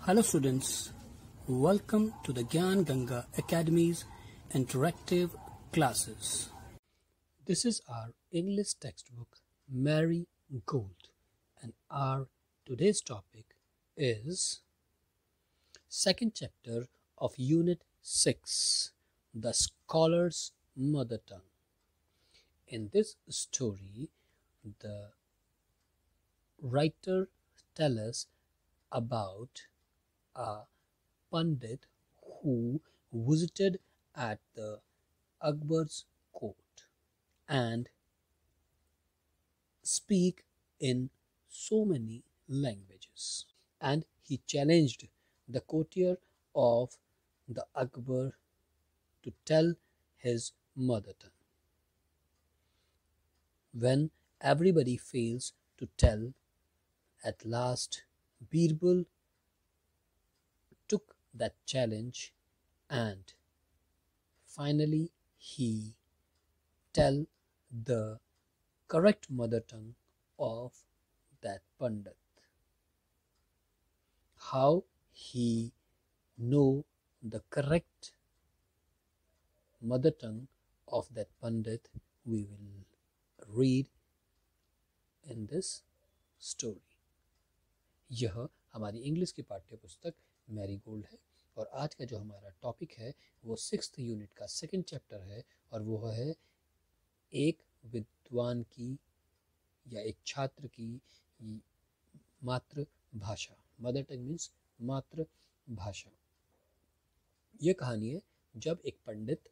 Hello students, welcome to the Gyan Ganga Academy's interactive classes. This is our English textbook Mary Gold, and our today's topic is second chapter of Unit 6, The Scholar's Mother Tongue. In this story, the writer tells us about a Pandit who visited at the Akbar's court and speak in so many languages, and he challenged the courtier of the Akbar to tell his mother tongue. When everybody fails to tell, at last Birbal took that challenge and finally he tell the correct mother tongue of that Pandit. How he know the correct mother tongue of that Pandit, we will read in this story. यह हमारी English की पाठ्य पुस्तक Marie Gold है और आज का जो हमारा टॉपिक है वो 6th यूनिट का सेकंड चैप्टर है और वो है एक विद्वान की या एक छात्र की मातृभाषा. मदर टंग मीन्स मातृभाषा. ये कहानी है जब एक पंडित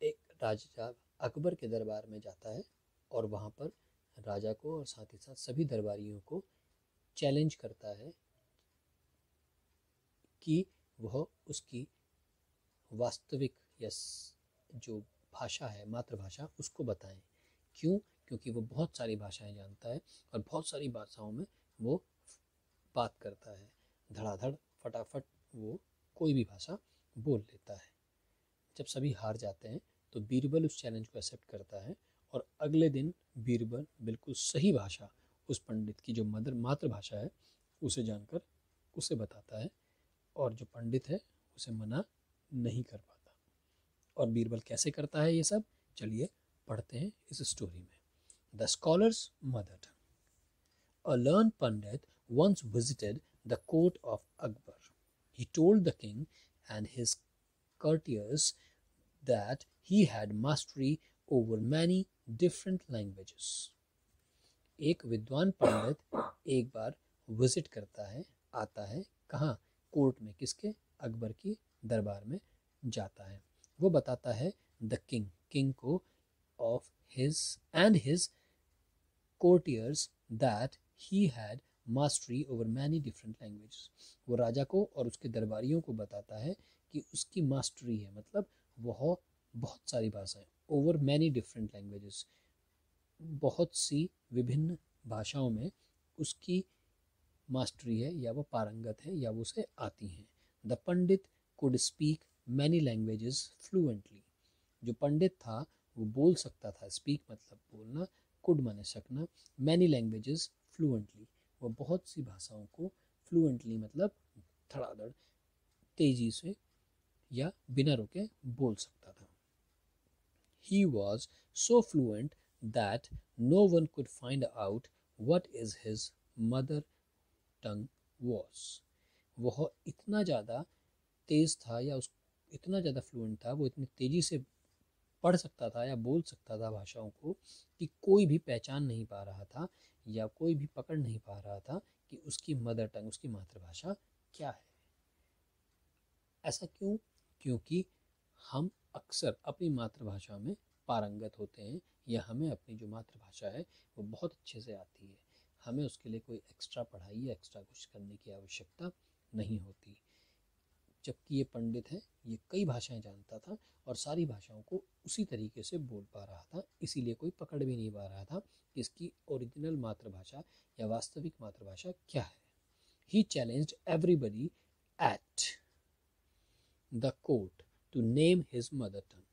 एक राजा अकबर के दरबार में जाता है और वहाँ पर राजा को और साथ ही साथ सभी दरबारियों को चैलेंज करता है कि वह उसकी वास्तविक या जो भाषा है मातृभाषा उसको बताएं. क्यों? क्योंकि वो बहुत सारी भाषाएं जानता है और बहुत सारी भाषाओं में वो बात करता है. धड़ाधड़ फटाफट वो कोई भी भाषा बोल लेता है. जब सभी हार जाते हैं तो बीरबल उस चैलेंज को एक्सेप्ट करता है और अगले दिन बीरबल बिल्कुल सही भाषा उस पंडित की जो मातृभाषा है उसे जानकर उसे बताता है और जो पंडित है उसे मना नहीं कर पाता. और बीरबल कैसे करता है ये सब, चलिए पढ़ते हैं इस स्टोरी में. The scholars mother tongue. A learned pandit once visited the court of Akbar. He told the king and his courtiers that he had mastery over many different languages. एक विद्वान पंडित एक बार विजिट करता है, आता है. कहाँ? कोर्ट में. किसके? अकबर की दरबार में जाता है. वो बताता है द किंग को of his and his courtiers that he had mastery over many different languages. वो राजा को और उसके दरबारियों को बताता है कि उसकी मास्टरी है, मतलब वह बहुत सारी भाषाएं, ओवर मैनी डिफरेंट लैंग्वेजेस, बहुत सी विभिन्न भाषाओं में उसकी मास्टरी है या वो पारंगत है या वो उसे आती हैं. The Pandit could speak many languages fluently. जो पंडित था वो बोल सकता था. स्पीक मतलब बोलना, कुड माने सकना, मैनी लैंग्वेजेस फ्लुएंटली वो बहुत सी भाषाओं को फ्लुएंटली मतलब धड़ाधड़ तेजी से या बिना रुके बोल सकता था. He was so fluent that no one could find out what is his mother tongue was. वह इतना ज़्यादा तेज़ था या उस इतना ज़्यादा फ्लुएंट था, वो इतनी तेज़ी से पढ़ सकता था या बोल सकता था भाषाओं को कि कोई भी पहचान नहीं पा रहा था या कोई भी पकड़ नहीं पा रहा था कि उसकी मदर टंग, उसकी मातृभाषा क्या है. ऐसा क्यों? क्योंकि हम अक्सर अपनी मातृभाषा में पारंगत होते हैं या हमें अपनी जो मातृभाषा है वो बहुत अच्छे से आती है. हमें उसके लिए कोई एक्स्ट्रा पढ़ाई या एक्स्ट्रा कुछ करने की आवश्यकता नहीं होती. जबकि ये पंडित है, ये कई भाषाएं जानता था और सारी भाषाओं को उसी तरीके से बोल पा रहा था, इसीलिए कोई पकड़ भी नहीं पा रहा था कि इसकी ओरिजिनल मातृभाषा या वास्तविक मातृभाषा क्या है. He challenged everybody at the court to name his mother tongue.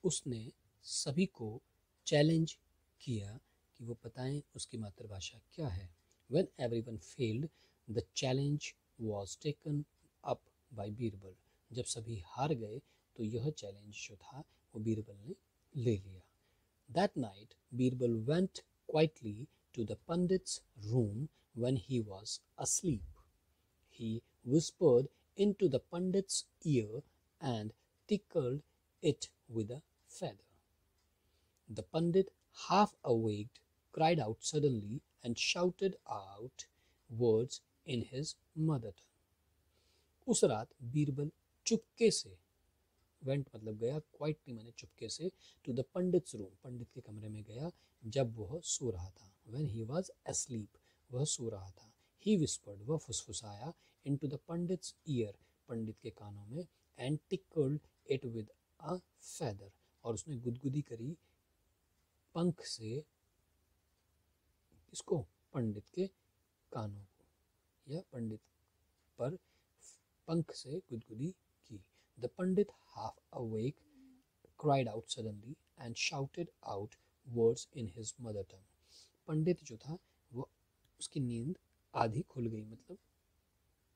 उसने सभी को चैलेंज किया कि वो बताएं उसकी मातृभाषा क्या है. When everyone failed, the challenge was taken up by Birbal. जब सभी हार गए तो यह चैलेंज जो था वो बीरबल ने ले लिया। That night Birbal went quietly to the pandit's room when he was asleep. He whispered into the pandit's ear and tickled it with a feather. The pandit, half awake, cried out suddenly and shouted out words in his mother tongue. उस रात बीरबल चुपके से went मतलब गया, quietly मैंने चुपके से, to the pandits room, पंडित के कमरे में गया जब वह सो रहा था। व्हेन ही वाज asleep, वह सो रहा था। ही विस्पर्ड, वह फुसफुसाया, इनटू द पंडित्स ईयर, पंडित के कानों में, and tickled it with a feather, और उसने गुदगुदी करी पंख से, इसको, पंडित के कानों को, या पंडित पर पंख से गुदगुदी की। The Pandit, half awake, cried out suddenly and shouted out words in his mother tongue. पंडित जो था वो, उसकी नींद आधी खुल गई मतलब,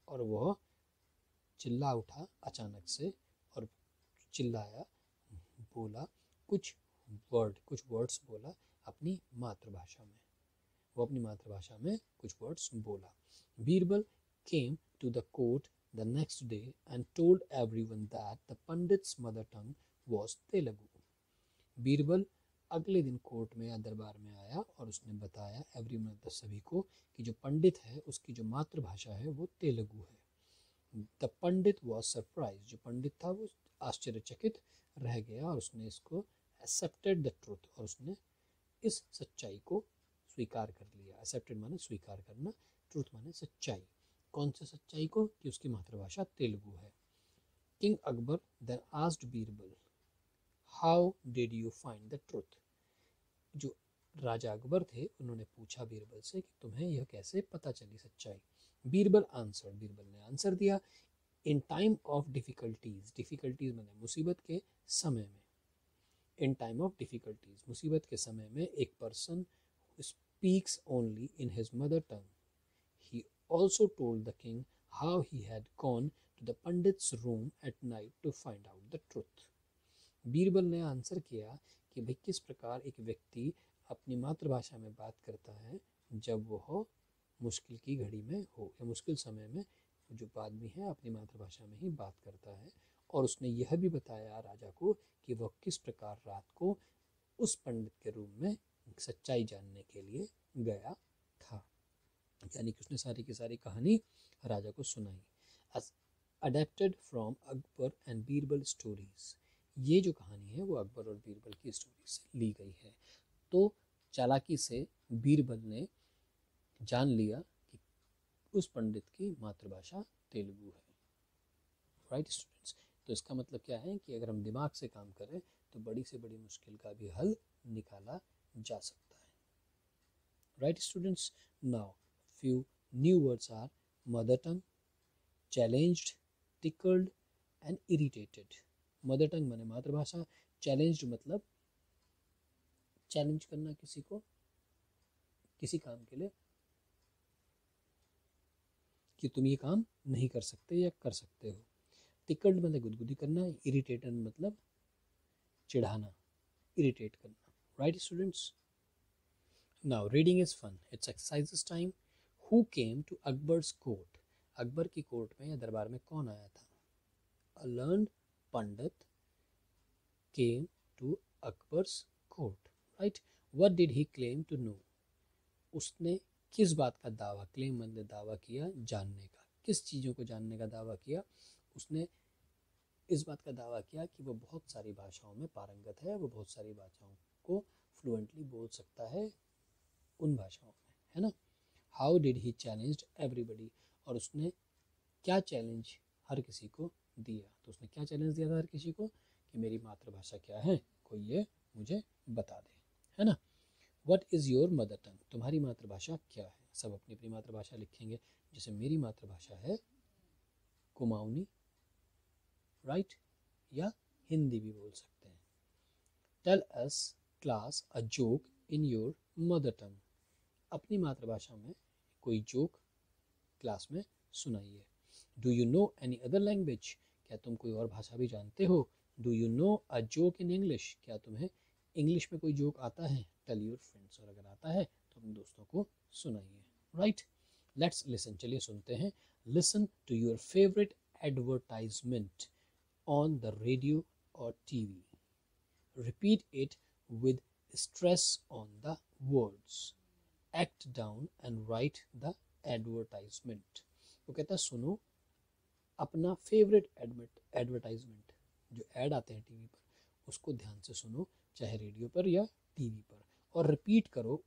और वह चिल्ला उठा अचानक से और चिल्लाया, बोला कुछ वर्ड्स बोला अपनी मातृभाषा में। वो अपनी मातृभाषा में कुछ वर्ड्स बोला। Birbal came to the court the next day and told everyone that the Pandit's mother tongue was Telugu. Birbal अगले दिन कोर्ट में या दरबार में आया और उसने बताया एवरीवन, सभी को, कि जो पंडित है उसकी जो मातृभाषा है वो तेलुगु है। द पंडित वॉज सरप्राइज, जो पंडित था वो आश्चर्यचकित रह गया और उसने इसको एक्सेप्टेड द ट्रूथ, और उसने इस सच्चाई को स्वीकार कर लिया। एक्सेप्टेड माने स्वीकार करना, ट्रूथ माने सच्चाई। कौन सी सच्चाई को? कि उसकी मातृभाषा तेलुगु है। King Akbar then asked Birbal, how did you find the truth? जो राजा अकबर थे उन्होंने पूछा बीरबल से कि तुम्हें यह कैसे पता चली सच्चाई? बीरबल आंसर, बीरबल ने आंसर दिया, in time of difficulties, difficulties माने मुसीबत के समय में, इन टाइम ऑफ डिफिकल्टीज, मुसीबत के समय में, एक person speaks only in his mother tongue. He also told the king how he had gone to the pandit's room at night to find out the truth. Birbal ने answer किया कि भाई किस प्रकार एक व्यक्ति अपनी मातृभाषा में बात करता है जब वह मुश्किल की घड़ी में हो, या मुश्किल समय में जो आदमी है अपनी मातृभाषा में ही बात करता है। और उसने यह भी बताया राजा को कि वह किस प्रकार रात को उस पंडित के रूम में सच्चाई जानने के लिए गया था। यानी कि उसने सारी की सारी कहानी राजा को सुनाई। Adapted from Akbar and Birbal stories, ये जो कहानी है वो अकबर और बीरबल की स्टोरी से ली गई है। तो चालाकी से बीरबल ने जान लिया कि उस पंडित की मातृभाषा तेलुगु है। राइट स्टूडेंट्स, तो इसका मतलब क्या है कि अगर हम दिमाग से काम करें तो बड़ी से बड़ी मुश्किल का भी हल निकाला जा सकता है। Right students, now few new words are mother tongue, challenged, tickled and irritated. Mother tongue माने मातृभाषा, चैलेंज्ड मतलब चैलेंज करना किसी को किसी काम के लिए कि तुम ये काम नहीं कर सकते या कर सकते हो। टिकल्ड मतलब गुदगुदी करना, इरिटेटेड मतलब चिढ़ाना, इरिटेट करना। Right students, now reading is fun, it's exercises time. Who came to Akbar's court? Akbar की कोर्ट में या दरबार में कौन आया था? A learned pandit came to Akbar's court, right? What did he claim to know? उसने किस बात का दावा, क्लेम मतलब दावा किया, जानने का। किस चीज़ों को जानने का दावा किया? उसने इस बात का दावा किया कि वो बहुत सारी भाषाओं में पारंगत है, वो बहुत सारी भाषाओं को फ्लुएंटली बोल सकता है उन भाषाओं में, है ना। How did he challenged everybody, और उसने क्या चैलेंज हर किसी को दिया? तो उसने क्या चैलेंज दिया था हर किसी को कि मेरी मातृभाषा क्या है, कोई ये मुझे बता दे, है ना। व्हाट इज़ योर मदर टंग, तुम्हारी मातृभाषा क्या है? सब अपनी अपनी मातृभाषा लिखेंगे। जैसे मेरी मातृभाषा है कुमाऊनी, राइट, या हिंदी भी बोल सकते हैं। Tell us class a joke in your mother tongue, अपनी मातृभाषा में कोई जोक क्लास में सुनाइए। Do you know any other language, क्या तुम कोई और भाषा भी जानते हो? Do you know a joke in English, क्या तुम्हें इंग्लिश में कोई जोक आता है? टेल योर फ्रेंड्स, और अगर आता है तो अपने दोस्तों को सुनाइए। राइट, लेट्स लिसन, चलिए सुनते हैं। Listen to your favourite advertisement on the radio और TV, repeat it with stress on the words, act down and write the advertisement। वो कहता है सुनो अपना फेवरेट एडवर्टाइजमेंट, जो ऐड आते हैं टीवी पर, उसको ध्यान से सुनो, चाहे रेडियो पर या टीवी पर, और रिपीट करो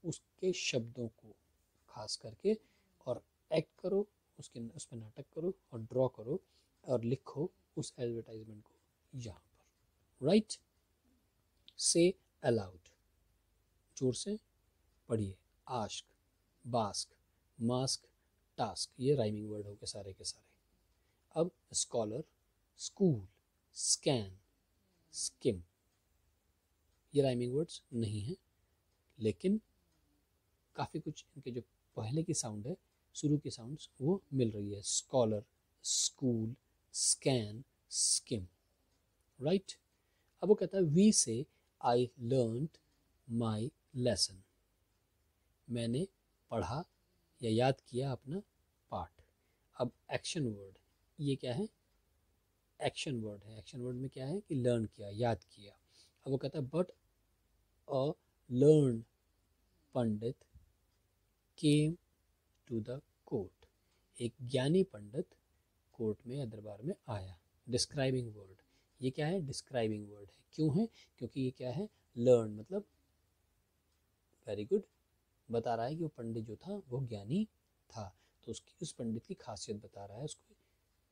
उसके शब्दों को खास करके, और एक्ट करो उसके, उस पर नाटक करो और ड्रॉ करो और लिखो उस एडवर्टाइजमेंट को यहाँ पर। राइट, से अलाउड, जोर से पढ़िए। आस्क, बास्क, मास्क, टास्क, ये राइमिंग वर्ड हो गए सारे के सारे। अब स्कॉलर, स्कूल, स्कैन, स्किम, ये राइमिंग वर्ड्स नहीं हैं, लेकिन काफ़ी कुछ इनके जो पहले की साउंड है, शुरू की साउंड्स वो मिल रही है। Scholar, school, scan, scheme. Right, अब वो कहता है वी से आई लर्नड माई लेसन, मैंने पढ़ा या याद किया अपना पाठ। अब एक्शन वर्ड, ये क्या है? एक्शन वर्ड है। एक्शन वर्ड में क्या है कि लर्न किया, याद किया। अब वो कहता है but a learn pandit came to the court, एक ज्ञानी पंडित कोर्ट में या दरबार में आया। डिस्क्राइबिंग वर्ड, ये क्या है? डिस्क्राइबिंग वर्ड है। क्यों है? क्योंकि ये क्या है? लर्न, मतलब वेरी गुड, बता रहा है कि वो पंडित जो था वो ज्ञानी था, तो उसकी उस पंडित की खासियत बता रहा है उसको,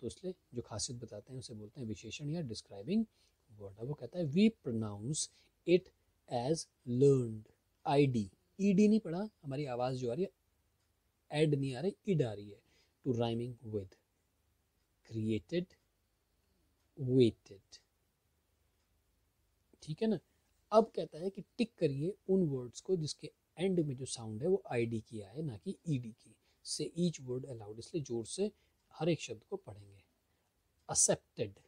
तो इसलिए जो खासियत बताते हैं उसे बोलते हैं विशेषण या डिस्क्राइबिंग वर्ड। अब वो कहता है we pronounce it as learned, I D, E D नहीं पढ़ा, हमारी आवाज़ जो आ रही है एड नहीं आ रही, इड आ रही है। Two rhyming with, created, waited, ठीक है ना। अब कहता है कि टिक करिए उन वर्ड्स को जिसके एंड में जो साउंड है वो आई डी की आए, ना कि ई डी की। से ईच वर्ड अलाउड, इसलिए जोर से हर एक शब्द को पढ़ेंगे। एक्सेप्टेड,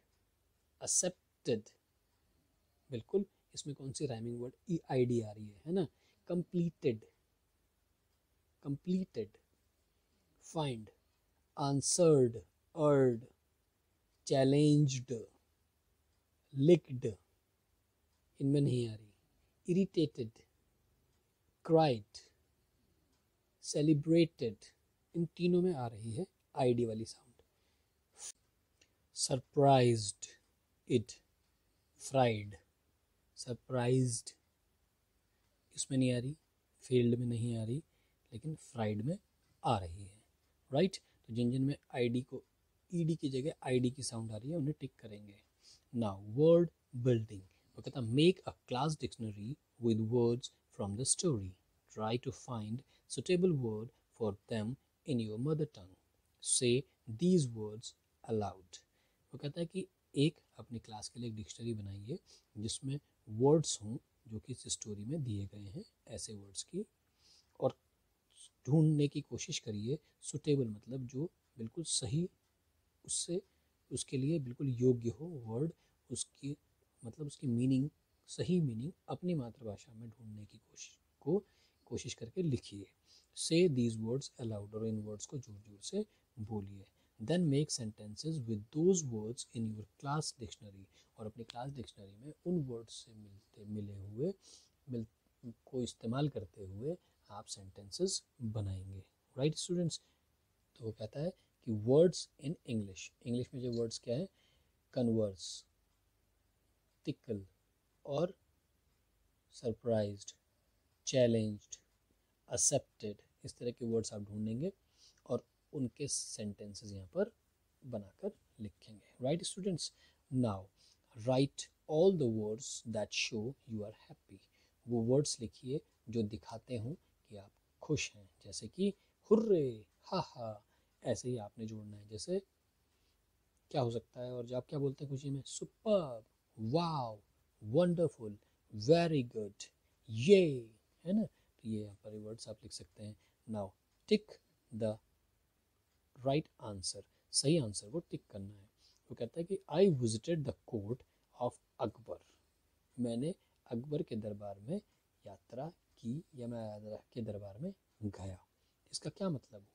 एक्सेप्टेड, बिल्कुल, इसमें कौन सी rhyming word E I D आ रही है ना। Completed, completed, find, answered, erred, challenged, licked, इनमें नहीं आ रही। इरिटेटेड, क्राइड, सेलिब्रेटेड, इन तीनों में आ रही है आईडी वाली sound. Surprised, it, fried, surprised, इसमें नहीं आ रही, फील्ड में नहीं आ रही, लेकिन फ्राइड में आ रही है। राइट, तो जिन जिन में आईडी को ईडी की जगह आईडी की साउंड आ रही है उन्हें टिक करेंगे। नाउ वर्ड बिल्डिंग, वो कहता है make a class dictionary with words from the story, try to find suitable word for them in your mother tongue, say these words allowed. वो कहता है कि एक अपनी क्लास के लिए एक डिक्शनरी बनाइए जिसमें वर्ड्स हों जो कि इस स्टोरी में दिए गए हैं, ऐसे वर्ड्स की, और ढूंढने की कोशिश करिए सुटेबल, मतलब जो बिल्कुल सही, उससे उसके लिए बिल्कुल योग्य हो वर्ड, उसकी मतलब उसकी मीनिंग, सही मीनिंग अपनी मातृभाषा में ढूंढने की कोशिश करके लिखिए। से दीज वर्ड्स अलाउड, और इन वर्ड्स को जोर जोर से बोलिए। Then make sentences with those words in your class dictionary, और अपनी क्लास डिक्शनरी में उन वर्ड्स से मिले हुए को इस्तेमाल करते हुए आप सेंटेंसेस बनाएंगे। राइट स्टूडेंट्स, तो वो कहता है कि वर्ड्स इन इंग्लिश, इंग्लिश में जो वर्ड्स क्या है? कन्वर्स, तिकल और सरप्राइज्ड, चैलेंज्ड, एक्सेप्टेड, इस तरह के वर्ड्स आप ढूंढेंगे और उनके सेंटेंसेस यहाँ पर बनाकर लिखेंगे। Right students, now write all the words that show you are happy, वो वर्ड्स लिखिए जो दिखाते हों कि आप खुश हैं, जैसे कि हुर्रे, हा हा, ऐसे ही आपने जोड़ना है। जैसे क्या हो सकता है, और जो आप क्या बोलते हैं खुशी में? सुपर्ब, वाव, वंडरफुल, वेरी गुड, ये, है ना। तो ये यहाँ पर वर्ड्स आप लिख सकते हैं। Now tick the right answer, सही आंसर को टिक करना है। वो कहता है कि I visited the court of Akbar, मैंने अकबर के दरबार में यात्रा की या मैं अकबर के दरबार में गया। इसका क्या मतलब होगा?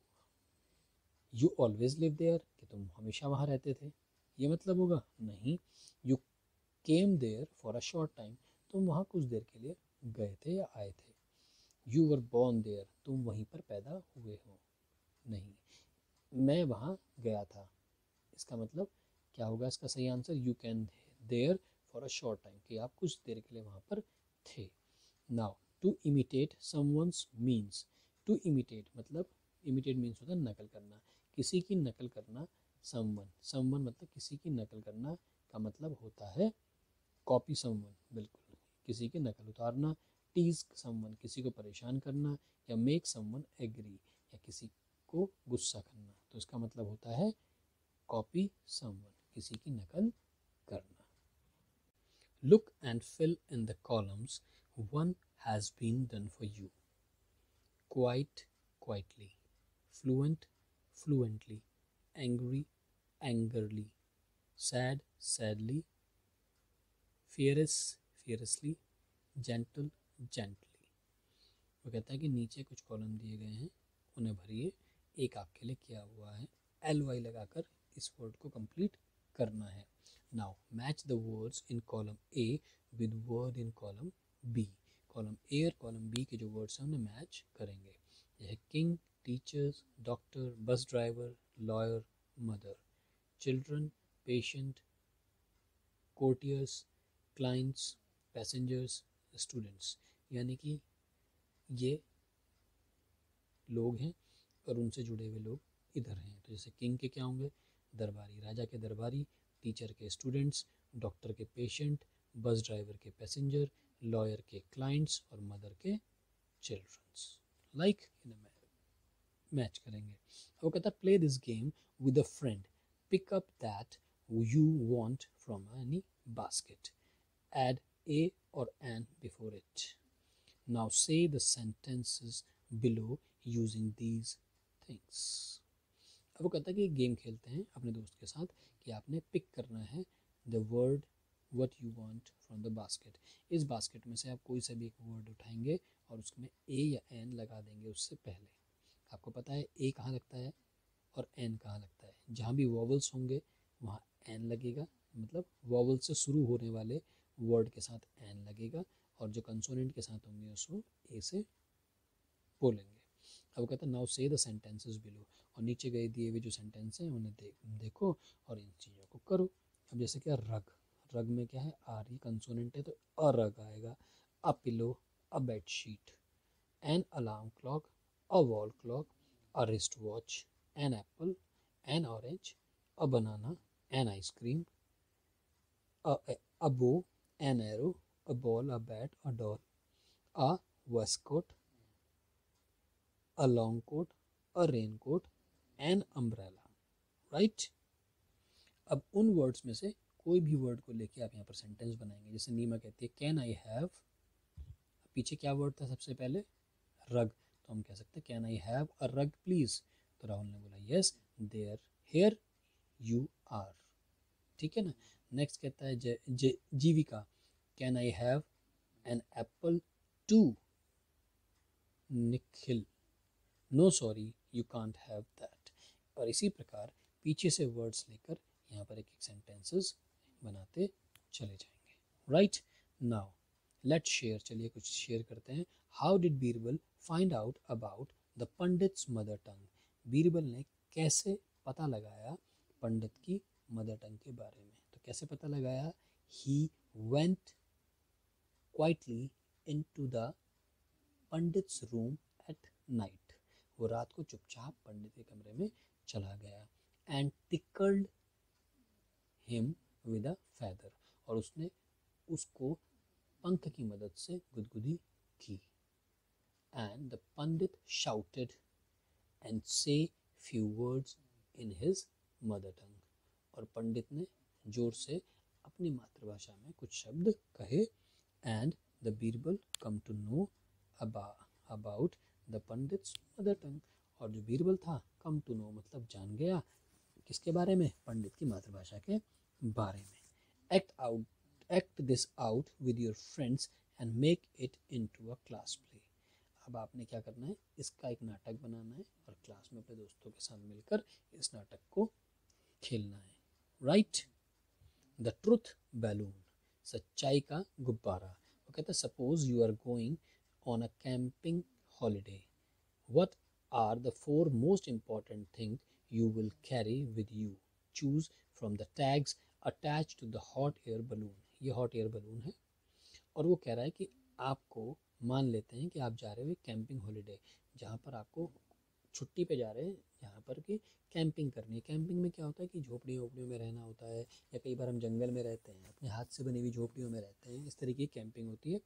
यू ऑलवेज लिव देयर, कि तुम हमेशा वहाँ रहते थे, ये मतलब होगा? नहीं। You came there for a short time, तुम वहाँ कुछ देर के लिए गए थे या आए थे। यू वर बॉर्न देयर, तुम वहीं पर पैदा हुए हो। नहीं, मैं वहाँ गया था, इसका मतलब क्या होगा? इसका सही answer you can there for a short time, कि आप कुछ देर के लिए वहाँ पर थे। Now to imitate someone's means, to imitate मतलब, इमिटेट मीन्स होता है नकल करना, किसी की नकल करना। समवन, समवन मतलब किसी की नकल करना का मतलब होता है कॉपी समवन, बिल्कुल किसी की नकल उतारना। टीज समवन, किसी को परेशान करना, या मेक समवन एग्री, या किसी को गुस्सा करना। तो इसका मतलब होता है कॉपी समवन, किसी की नकल करना। Look and fill in the columns one has been done for you. Quiet, quietly, fluent, fluently, angry, angrily, sad, sadly, fierce, fiercely, gentle, gently. वो कहता है कि नीचे कुछ कॉलम दिए गए हैं, उन्हें भरिए, एक आपके लिए किया हुआ है, LY लगाकर इस वर्ड को कंप्लीट करना है। Now match the words in column A with word in column B। Column A और कॉलम B के जो वर्ड्स हैं उन्हें मैच करेंगे। यह king, teachers, doctor, bus driver, lawyer, mother. Children, patient, courtiers, clients, passengers, students. यानी कि ये लोग हैं और उनसे जुड़े हुए लोग इधर हैं। तो जैसे किंग के क्या होंगे? दरबारी, राजा के दरबारी, टीचर के स्टूडेंट्स, डॉक्टर के पेशेंट, बस ड्राइवर के पैसेंजर, लॉयर के क्लाइंट्स और मदर के चिल्ड्रंस। लाइक इन्हें मैच करेंगे। वो कहता है play this game with a friend, pick up that you want from any basket, add a or an before it. Now say the sentences below using these things. अब वो कहता है कि गेम खेलते हैं अपने दोस्त के साथ कि आपने पिक करना है the word what you want from the basket. इस बास्केट में से आप कोई सा भी एक वर्ड उठाएंगे और उसमें a या n लगा देंगे उससे पहले। आपको पता है a कहाँ लगता है और n कहाँ लगता है? जहाँ भी वॉवल्स होंगे वहाँ n लगेगा, मतलब वॉवल से शुरू होने वाले वर्ड के साथ n लगेगा, और जो कंसोनेंट के साथ होंगे उसको a से बोलेंगे। अब कहता है नाउ से द सेंटेंसेस बिलो, और नीचे गए दिए हुए जो सेंटेंस हैं उन्हें देखो और इन चीज़ों को करो। अब जैसे क्या रग, रग में क्या है? आर, ये कंसोनेंट है तो अरग आएगा। A pillow, a bedsheet, an alarm clock, a wall clock, a wrist watch, an apple, an orange, a banana, an ice cream, a bow, an arrow, a ball, a bat, a doll, a waistcoat, a long coat, a raincoat, an umbrella. Right? अब उन words में से कोई भी word को लेके आप यहाँ पर सेंटेंस बनाएंगे। जैसे नीमा कहती है कैन आई हैव, पीछे क्या वर्ड था सबसे पहले? रग, तो हम कह सकते हैं कैन आई हैव अ रग प्लीज। तो राहुल ने बोला yes there, here you are. ठीक है ना? नेक्स्ट कहता है Jeevika, can I have an apple too? Nikhil, no sorry you can't have that. और इसी प्रकार पीछे से वर्ड्स लेकर यहाँ पर एक एक सेंटेंसेस बनाते चले जाएंगे। राइट? नाउ लेट्स शेयर, चलिए कुछ शेयर करते हैं। How did Birbal find out about the pundit's mother टंग? बीरबल ने कैसे पता लगाया पंडित की मदर टंग के बारे में? तो कैसे पता लगाया? He went quietly into the pandits room at night, वो रात को चुपचाप पंडित के कमरे में चला गया। And tickled him with a feather, और उसने उसको पंख की मदद से गुदगुदी की। And the pandit shouted and said few words in his mother tongue, और पंडित ने जोर से अपनी मातृभाषा में कुछ शब्द कहे। And the Birbal come to know about the pundit's mother tongue, और जो बीरबल था कम टू नो मतलब जान गया किसके बारे में? पंडित की मातृभाषा के बारे में। Act this out with your friends and make it into a class play. अब आपने क्या करना है, इसका एक नाटक बनाना है और क्लास में अपने दोस्तों के साथ मिलकर इस नाटक को खेलना है। राइट। द ट्रुथ बैलून, सच्चाई का गुब्बारा। वो कहता है suppose you are going on a camping holiday, what are the 4 most important thing you will carry with you? Choose from the tags attached to the hot air balloon। ये hot air balloon है और वो कह रहा है कि आपको, मान लेते हैं कि आप जा रहे हो कैंपिंग हॉलीडे, जहाँ पर आपको छुट्टी पे जा रहे हैं, जहाँ पर कि कैंपिंग करनी है। कैंपिंग में क्या होता है कि झोपड़ियों में रहना होता है, या कई बार हम जंगल में रहते हैं, अपने हाथ से बनी हुई झोपड़ियों में रहते हैं, इस तरीके की कैंपिंग होती है।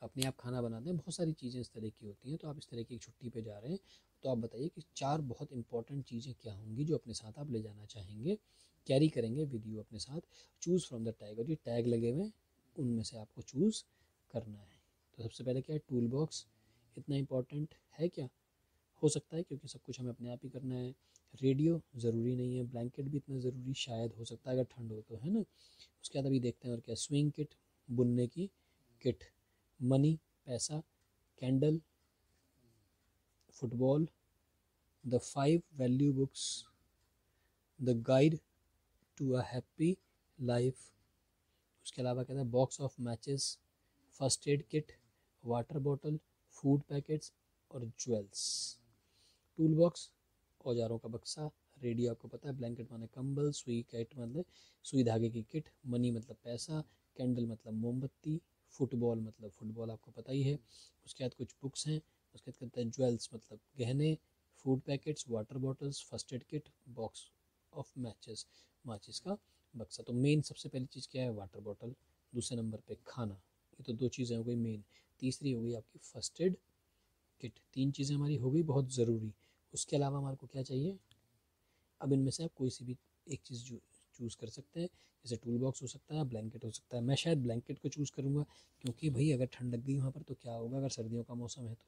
अपने आप खाना बनाते हैं, बहुत सारी चीज़ें इस तरह की होती हैं। तो आप इस तरह की छुट्टी पे जा रहे हैं, तो आप बताइए कि 4 बहुत इंपॉर्टेंट चीज़ें क्या होंगी जो अपने साथ आप ले जाना चाहेंगे, कैरी करेंगे विद यू अपने साथ। चूज़ फ्रॉम द टैग, और जो टैग लगे हुए हैं उनमें से आपको चूज़ करना है। तो सबसे पहले क्या है, टूल बॉक्स। इतना इम्पॉर्टेंट है क्या? हो सकता है, क्योंकि सब कुछ हमें अपने आप ही करना है। रेडियो ज़रूरी नहीं है। ब्लैंकेट भी इतना ज़रूरी शायद हो सकता है अगर ठंड हो तो, है ना। उसके बाद अभी देखते हैं और क्या, स्विंग किट, बुनने की किट, मनी, पैसा, candle, football, the 5 value books, the guide to a happy life. उसके अलावा कहता है box of matches, first aid kit, water bottle, food packets और ज्वेल्स। टूल बॉक्स, औजारों का बक्सा। रेडियो आपको पता है, ब्लैंकेट माने कंबल, सुई किट मतलब सुई धागे की किट, मनी मतलब पैसा, कैंडल मतलब मोमबत्ती, फुटबॉल मतलब फुटबॉल आपको पता ही है। उसके बाद कुछ बुक्स हैं। उसके बाद कहते हैं ज्वेल्स मतलब गहने, food packets, water bottles, first aid kit, box of matches, माचिस का बक्सा। तो मेन सबसे पहली चीज़ क्या है, वाटर बॉटल। दूसरे नंबर पे खाना। ये तो 2 चीज़ें हो गई मेन। तीसरी हो गई आपकी फर्स्ट एड किट। 3 चीज़ें हमारी हो गई बहुत ज़रूरी। उसके अलावा हमारे को क्या चाहिए, अब इनमें से आप कोई सी भी एक चीज़ चूज़ कर सकते हैं। जैसे टूल बॉक्स हो सकता है, ब्लैंकेट हो सकता है। मैं शायद ब्लैंकेट को चूज़ करूँगा, क्योंकि भाई अगर ठंड लग गई वहाँ पर तो क्या होगा, अगर सर्दियों का मौसम है तो,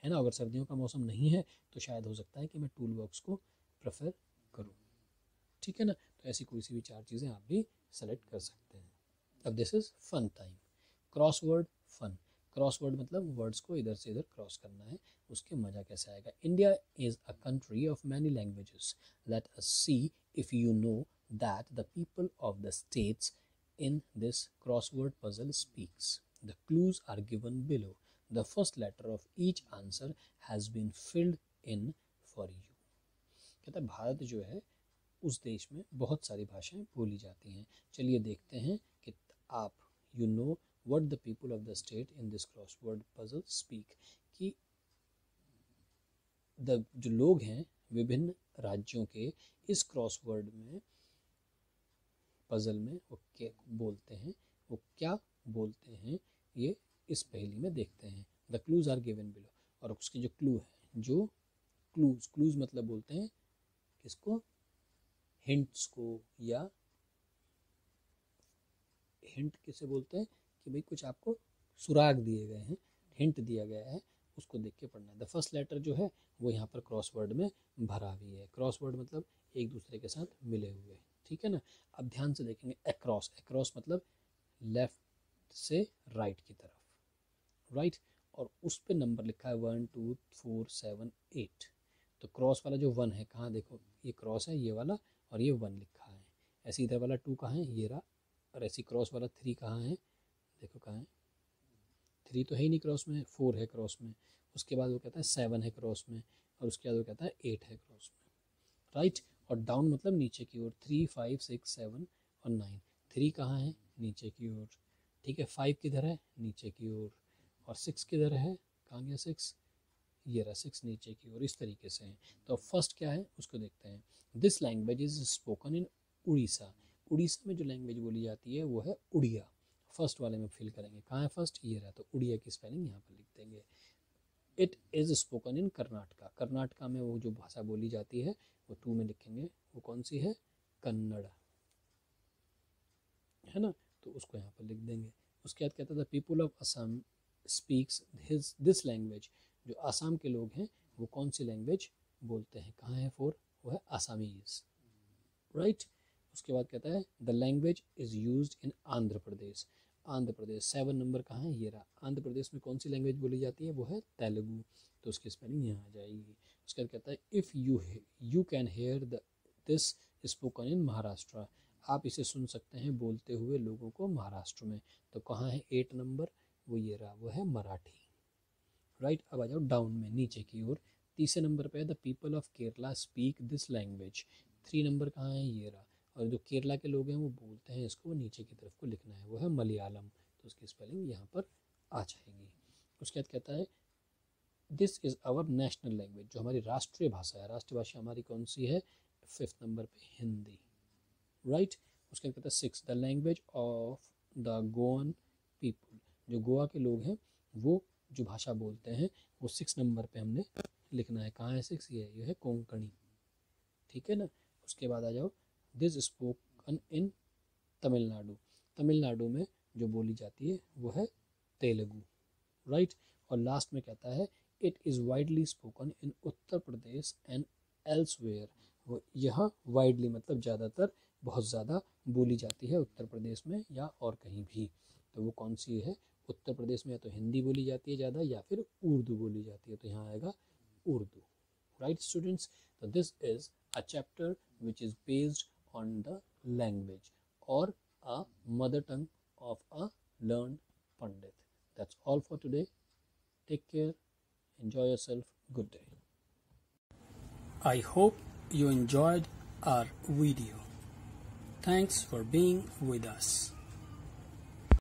है ना। अगर सर्दियों का मौसम नहीं है तो शायद हो सकता है कि मैं टूल बॉक्स को प्रेफर करूँ, ठीक है ना। तो ऐसी कोई सी भी 4 चीज़ें आप भी सेलेक्ट कर सकते हैं। अब this is fun time. Crossword fun. Crossword मतलब वर्ड्स को इधर से इधर क्रॉस करना है, उसके मज़ा कैसे आएगा। India is a country of many languages, let us C if you know that the people of the states in this crossword puzzle speaks. The clues are given below. The first letter of each answer has been filled in for you. कहता है भारत जो है उस देश में बहुत सारी भाषाएं बोली जाती हैं। चलिए देखते हैं कि आप you know what the people of the state in this crossword puzzle speak, कि जो लोग हैं विभिन्न राज्यों के इस क्रॉसवर्ड में पजल में वो क्या बोलते हैं, वो क्या बोलते हैं, ये इस पहेली में देखते हैं। The clues are given below, और उसके जो क्लू है, जो क्लूज मतलब बोलते हैं किसको, हिंट्स को, या हिंट किसे बोलते हैं कि भाई कुछ आपको सुराग दिए गए हैं, हिंट दिया गया है, उसको देख के पढ़ना है। द फर्स्ट लेटर जो है वो यहाँ पर क्रॉसवर्ड में भरा हुई है। क्रॉसवर्ड मतलब एक दूसरे के साथ मिले हुए, ठीक है ना। अब ध्यान से देखेंगे, अक्रॉस, अक्रॉस मतलब लेफ्ट से राइट की तरफ, राइट, और उस पर नंबर लिखा है 1 2 4 7 8। तो क्रॉस वाला जो 1 है, कहाँ देखो, ये क्रॉस है ये वाला, और ये 1 लिखा है। ऐसे इधर वाला 2 कहाँ है, ये रहा, और ऐसी क्रॉस वाला 3 कहाँ है, देखो कहाँ है, 3 तो है ही नहीं क्रॉस में, 4 है क्रॉस में। उसके बाद वो कहता है 7 है क्रॉस में, और उसके बाद वो कहता है 8 है क्रॉस में, राइट। और डाउन मतलब नीचे की ओर, 3 5 6 7 और 9। 3 कहाँ है, नीचे की ओर, ठीक है। 5 किधर है, नीचे की ओर, और 6 किधर है, कहाँ गया 6, ये रहा 6 नीचे की ओर, इस तरीके से है। तो फर्स्ट क्या है उसको देखते हैं। This language is spoken in Orissa. Orissa में जो लैंग्वेज बोली जाती है वो है उड़िया। फर्स्ट वाले में फिल करेंगे, कहाँ है फर्स्ट, ये रहा, तो उड़िया की स्पेलिंग यहाँ पर लिख देंगे। It is spoken in Karnataka. Karnataka में वो जो भाषा बोली जाती है वो 2 में लिखेंगे, वो कौन सी है, कन्नड़, है ना, तो उसको यहाँ पर लिख देंगे। उसके बाद कहता था people of Assam speaks this language. जो आसाम के लोग हैं वो कौन सी लैंग्वेज बोलते हैं, कहाँ है 4, वो है आसामीज़, राइट। उसके बाद कहता है the language is used in Andhra Pradesh. Andhra Pradesh 7 number कहाँ है, ये रहा। आंध्र प्रदेश में कौन सी लैंग्वेज बोली जाती है, वो है तेलुगु, तो उसकी स्पेलिंग यहाँ आ जाएगी। उसके बाद कहता है if you can hear this spoken in Maharashtra. आप इसे सुन सकते हैं बोलते हुए लोगों को महाराष्ट्र में, तो कहाँ है 8 नंबर, वो ये रहा, वो है मराठी, राइट। अब आ जाओ डाउन में नीचे की ओर, तीसरे नंबर पे है the people of Kerala speak this language. 3 number कहाँ है, ये रहा, और जो केरला के लोग हैं वो बोलते हैं इसको, नीचे की तरफ को लिखना है, वो है मलयालम, तो उसकी स्पेलिंग यहाँ पर आ जाएगी। उसके बाद कहता है this is our national language, जो हमारी राष्ट्रीय भाषा है। राष्ट्रीय भाषा हमारी कौन सी है, 5th नंबर पे हिंदी, राइट। उसके बाद कहता है 6 the language of the Goan people, जो गोवा के लोग हैं वो जो भाषा बोलते हैं वो 6 नंबर पे हमने लिखना है। कहाँ है 6, ये है कोंकणी, ठीक है ना। उसके बाद आ जाओ this spoken in Tamil Nadu. Tamil Nadu में जो बोली जाती है वो है तेलुगु, राइट। और लास्ट में कहता है it is widely spoken in Uttar Pradesh and elsewhere. वो यह वाइडली मतलब ज़्यादातर, बहुत ज़्यादा बोली जाती है उत्तर प्रदेश में या और कहीं भी, तो वो कौन सी है, उत्तर प्रदेश में या तो हिंदी बोली जाती है ज़्यादा या फिर उर्दू बोली जाती है, तो यहाँ आएगा उर्दू, राइट स्टूडेंट्स। तो this is a chapter which is based on the language or a mother tongue of a learned Pandit. That's all for today. Take care. Enjoy yourself. Good day. I hope you enjoyed our video. Thanks for being with us.